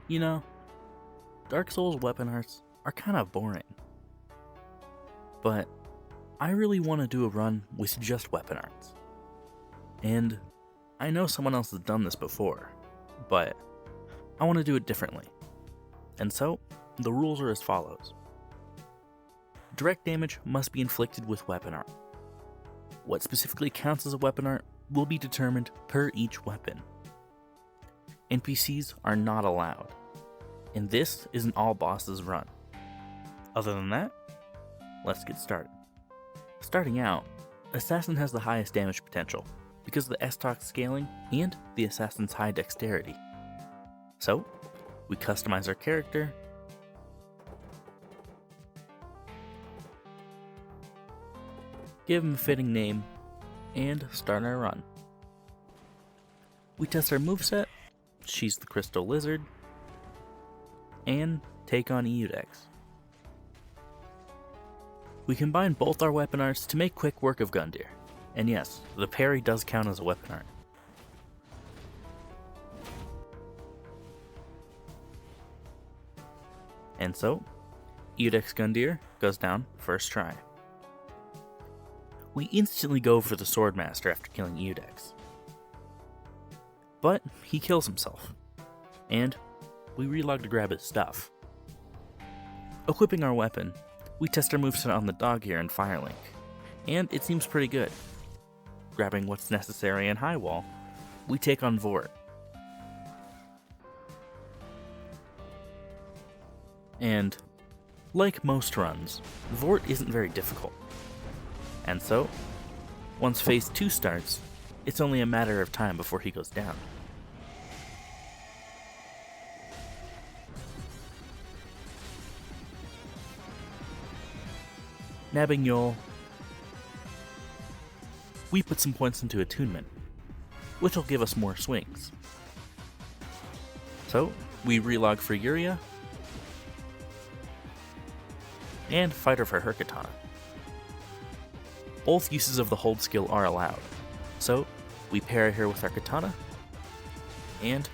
You know, Dark Souls weapon arts are kind of boring, but I really want to do a run with just weapon arts. And I know someone else has done this before, but I want to do it differently. And so, the rules are as follows. Direct damage must be inflicted with weapon art. What specifically counts as a weapon art will be determined per each weapon. NPCs are not allowed, and this is an all bosses run. Other than that, let's get started. Starting out, Assassin has the highest damage potential because of the S-Tox scaling and the Assassin's high dexterity. So, we customize our character, give him a fitting name, and start our run. We test our moveset, she's the Crystal Lizard, and take on Eudex. We combine both our weapon arts to make quick work of Gundyr, and yes, the parry does count as a weapon art. And so, Eudex Gundyr goes down first try. We instantly go for the Swordmaster after killing Eudex. But he kills himself, and we relog to grab his stuff. Equipping our weapon, we test our moveset on the dog here in Firelink, and it seems pretty good. Grabbing what's necessary in High Wall, we take on Vort. And, like most runs, Vort isn't very difficult. And so, once phase 2 starts, it's only a matter of time before he goes down. Nabbing Yol, we put some points into attunement, which will give us more swings. So, we relog for Yuria, and fight her for her katana. Both uses of the hold skill are allowed, so we parry her with our katana, and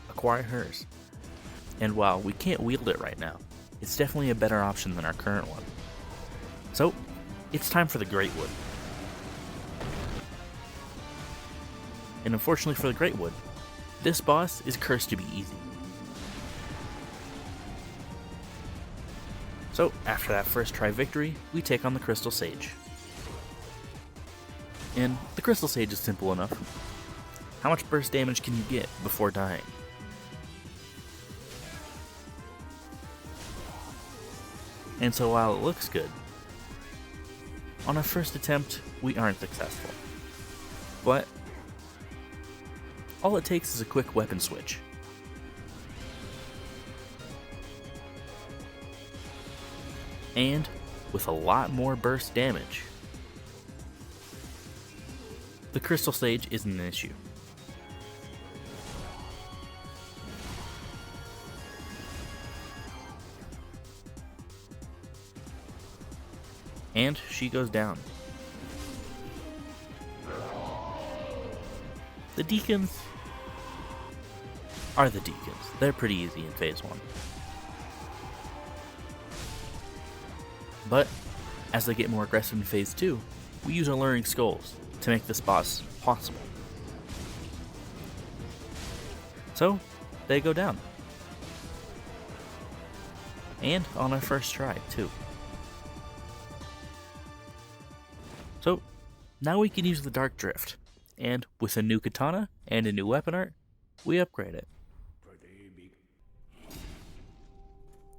acquire hers. And while we can't wield it right now, it's definitely a better option than our current one. So, it's time for the Greatwood. And unfortunately for the Greatwood, this boss is cursed to be easy. So, after that first try victory, we take on the Crystal Sage. And the Crystal Sage is simple enough. How much burst damage can you get before dying? And so while it looks good, on our first attempt, we aren't successful. But all it takes is a quick weapon switch. And with a lot more burst damage, the Crystal Sage isn't an issue. And she goes down. The Deacons are the Deacons. They're pretty easy in phase 1. But as they get more aggressive in phase 2, we use Alluring Skulls to make this boss possible. So, they go down. And on our first try, too. So, now we can use the Dark Drift, and with a new katana and a new weapon art, we upgrade it.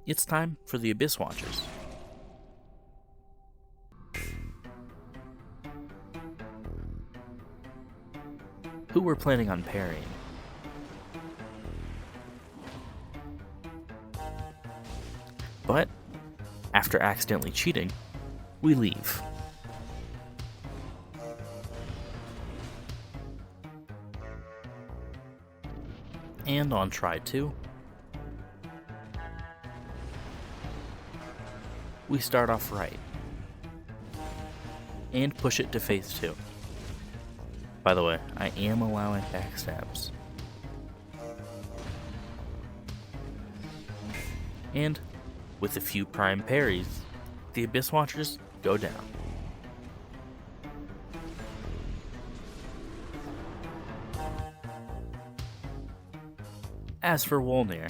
It's time for the Abyss Watchers. Who we're planning on parrying. But, after accidentally cheating, we leave. And on try 2, we start off right, and push it to phase 2. By the way, I am allowing backstabs. And with a few prime parries, the Abyss Watchers go down. As for Wolnir,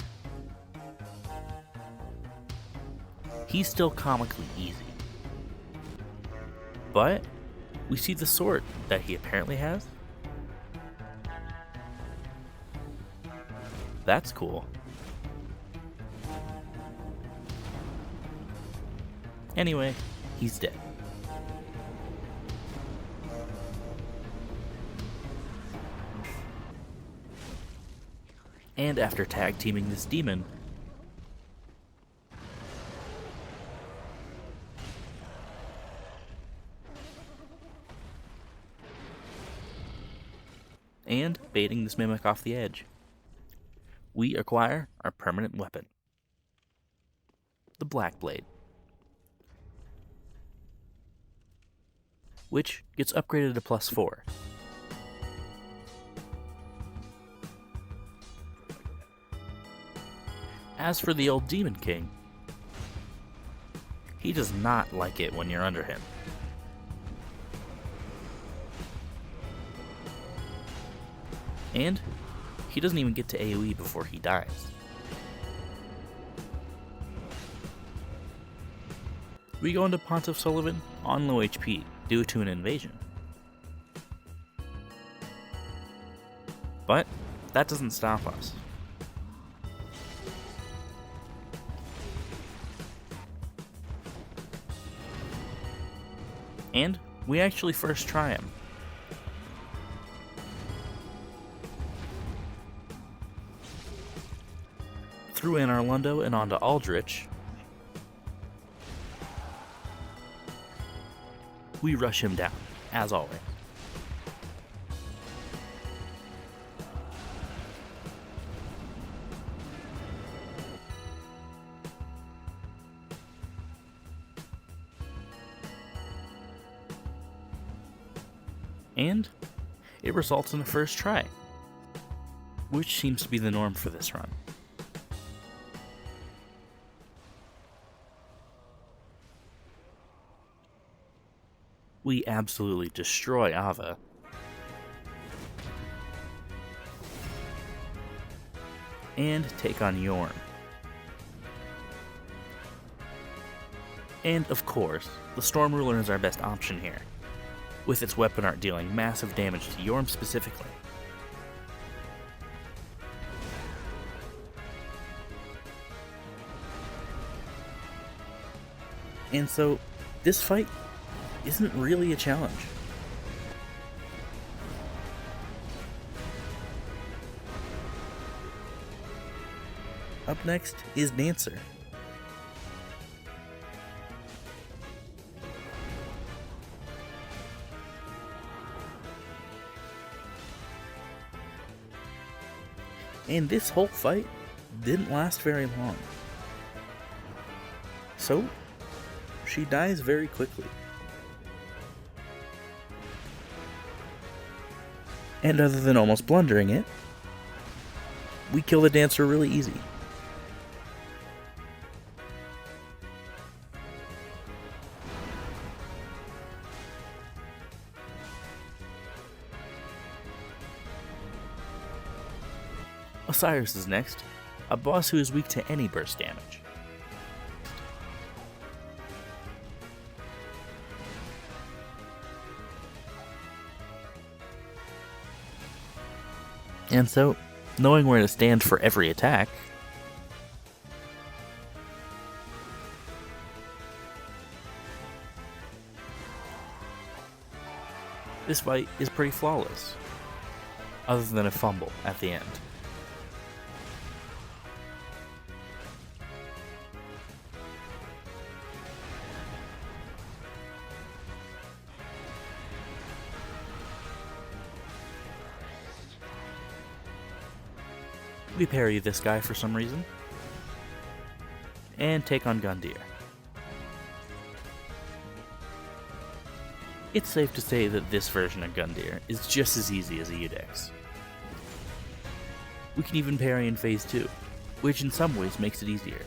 he's still comically easy. But we see the sword that he apparently has. That's cool. Anyway, he's dead. And after tag teaming this demon, and baiting this mimic off the edge, we acquire our permanent weapon, the Black Blade, which gets upgraded to +4. As for the old Demon King, he does not like it when you're under him. And he doesn't even get to AoE before he dies. We go into Pontiff Sulyvahn on low HP due to an invasion. But that doesn't stop us. And we actually first try him. Through Anar Londo and onto Aldrich, we rush him down, as always. And it results in a first try, which seems to be the norm for this run. We absolutely destroy Ava. And take on Yorn. And of course, the Storm Ruler is our best option here, with its weapon art dealing massive damage to Yorm specifically. And so, this fight isn't really a challenge. Up next is Dancer. And this whole fight didn't last very long. So, she dies very quickly. And other than almost blundering it, we kill the Dancer really easy. Osiris is next, a boss who is weak to any burst damage. And so, knowing where to stand for every attack, this fight is pretty flawless, other than a fumble at the end. We parry this guy for some reason, and take on Gundyr. It's safe to say that this version of Gundyr is just as easy as Eudex. We can even parry in phase 2, which in some ways makes it easier.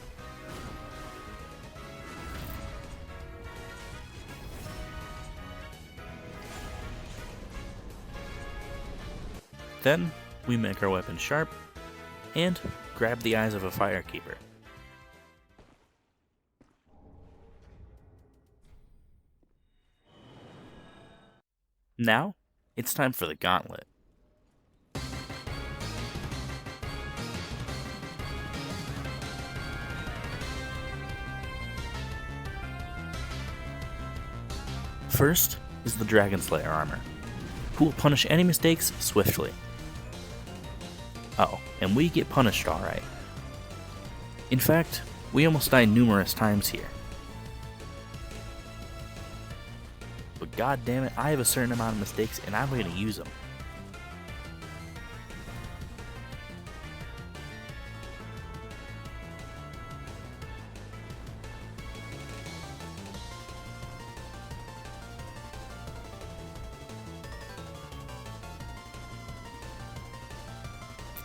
Then, we make our weapon sharp, and grab the eyes of a firekeeper. Now, it's time for the gauntlet. First is the Dragon Slayer armor, who will punish any mistakes swiftly. Oh, and we get punished alright. In fact, we almost die numerous times here. But god damn it, I have a certain amount of mistakes and I'm going to use them.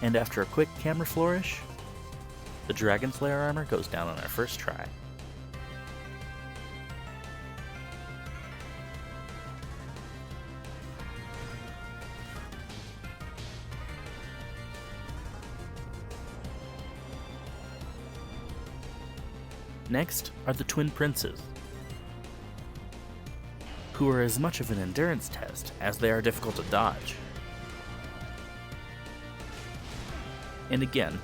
And after a quick camera flourish, the Dragon Slayer armor goes down on our first try. Next are the Twin Princes, who are as much of an endurance test as they are difficult to dodge. And again,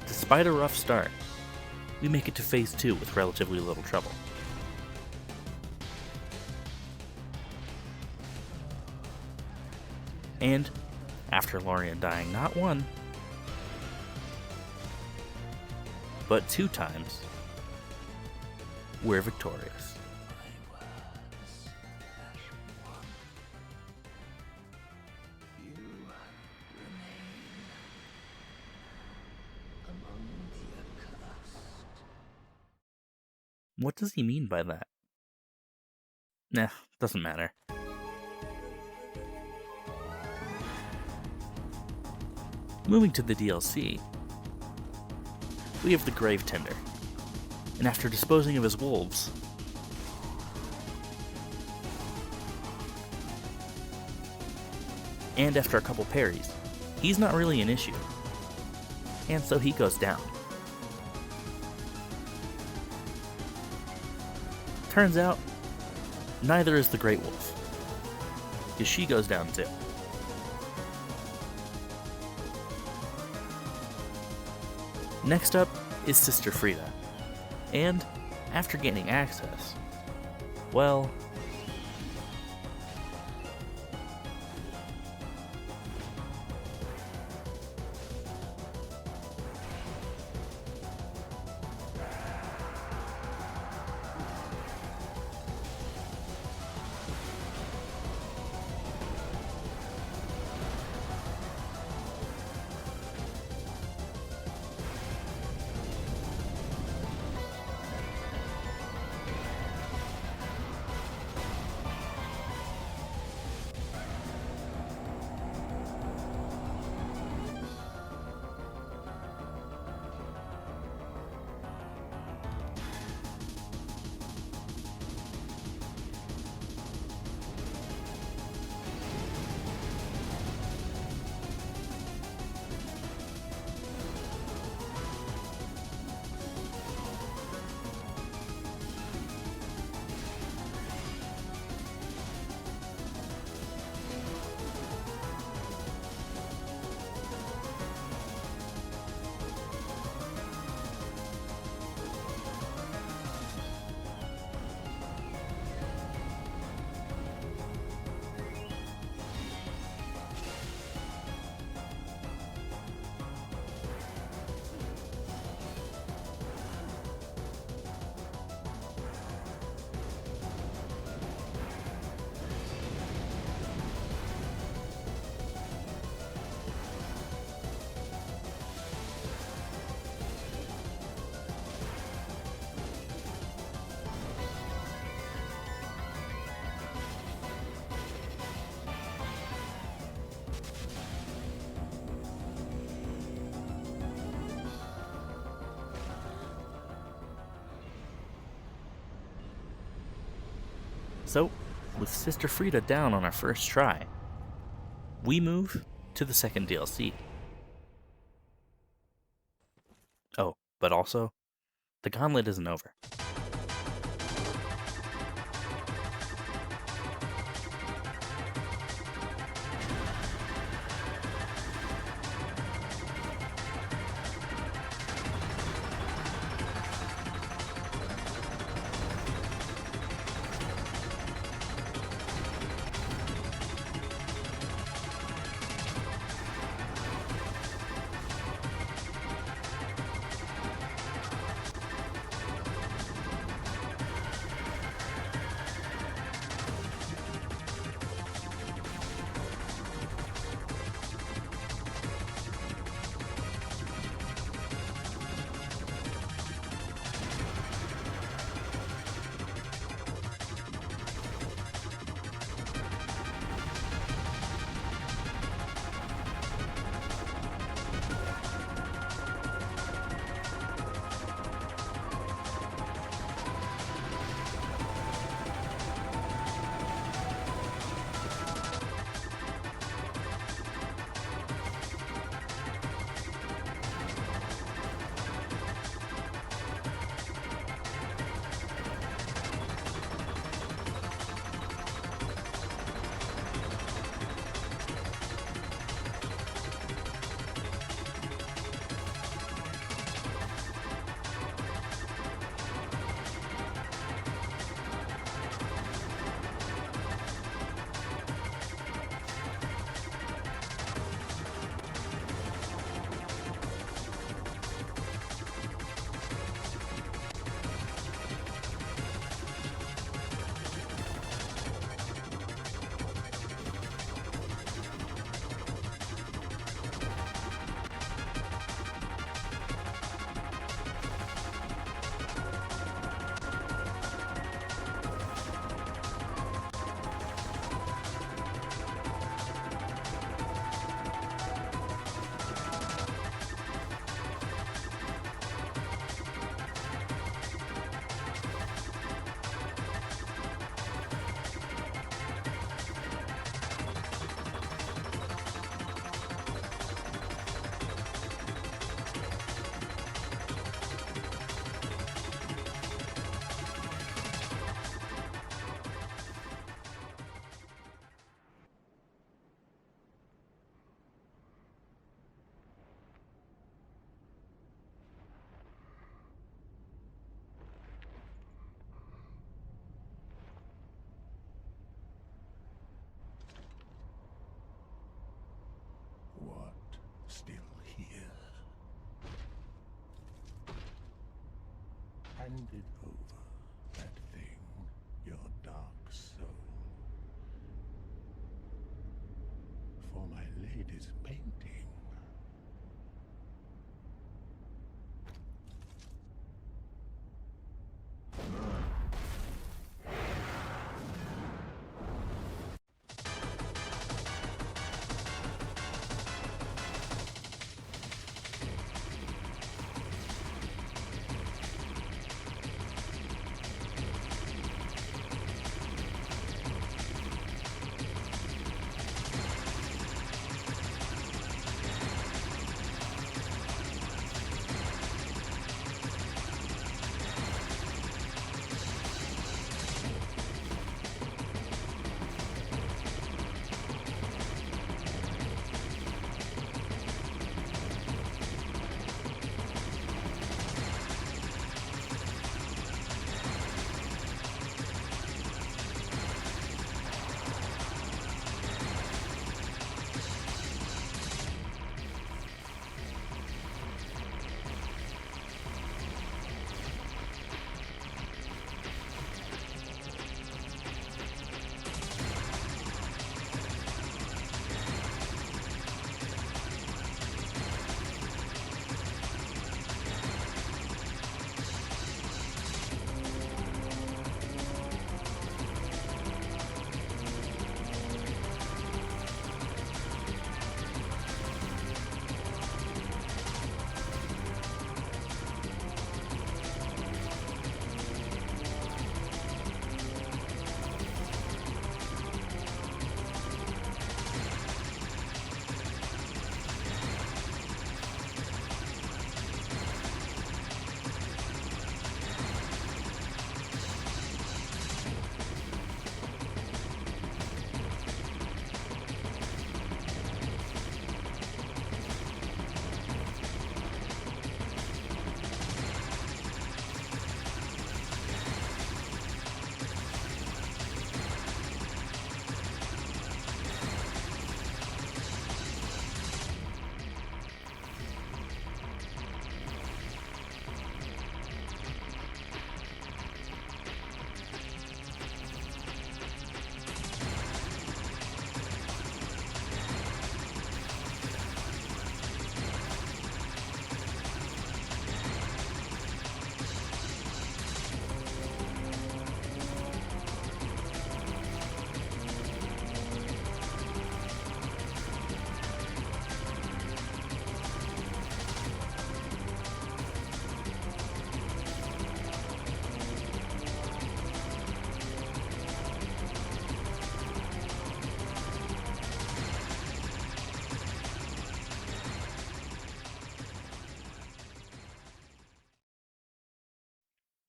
despite a rough start, we make it to phase 2 with relatively little trouble. And, after Lorien dying not one, but 2 times, we're victorious. What does he mean by that? Nah, doesn't matter. Moving to the DLC, we have the Gravetender, and after disposing of his wolves, and after a couple parries, he's not really an issue, and so he goes down. Turns out, neither is the Great Wolf, because she goes down too. Next up is Sister Frieda, and after gaining access, well, so with Sister Frieda down on our first try, we move to the second DLC. Oh, but also, the gauntlet isn't over. Still here. Hand it over, that thing, your dark soul. For my lady's painting.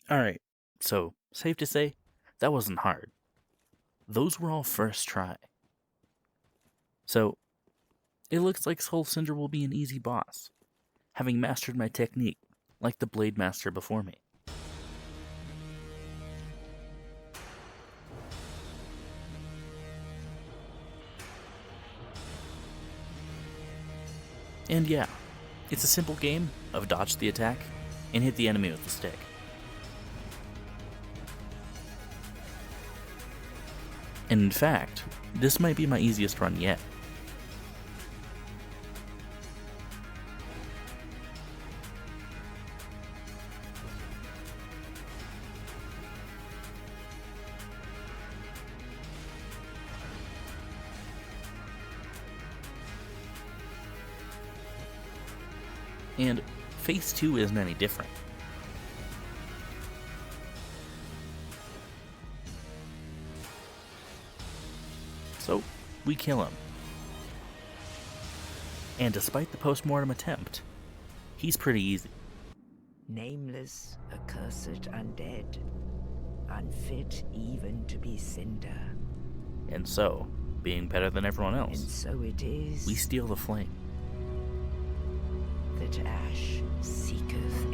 Alright, so safe to say, that wasn't hard. Those were all first try. So, it looks like Soul Cinder will be an easy boss, having mastered my technique, like the Blade Master before me. And yeah, it's a simple game of dodge the attack and hit the enemy with the stick. And in fact, this might be my easiest run yet. And Phase 2 isn't any different. So, we kill him. And despite the post-mortem attempt, he's pretty easy. Nameless, accursed undead, unfit even to be cinder. And so, being better than everyone And else, so it is we steal the flame. that ash seeketh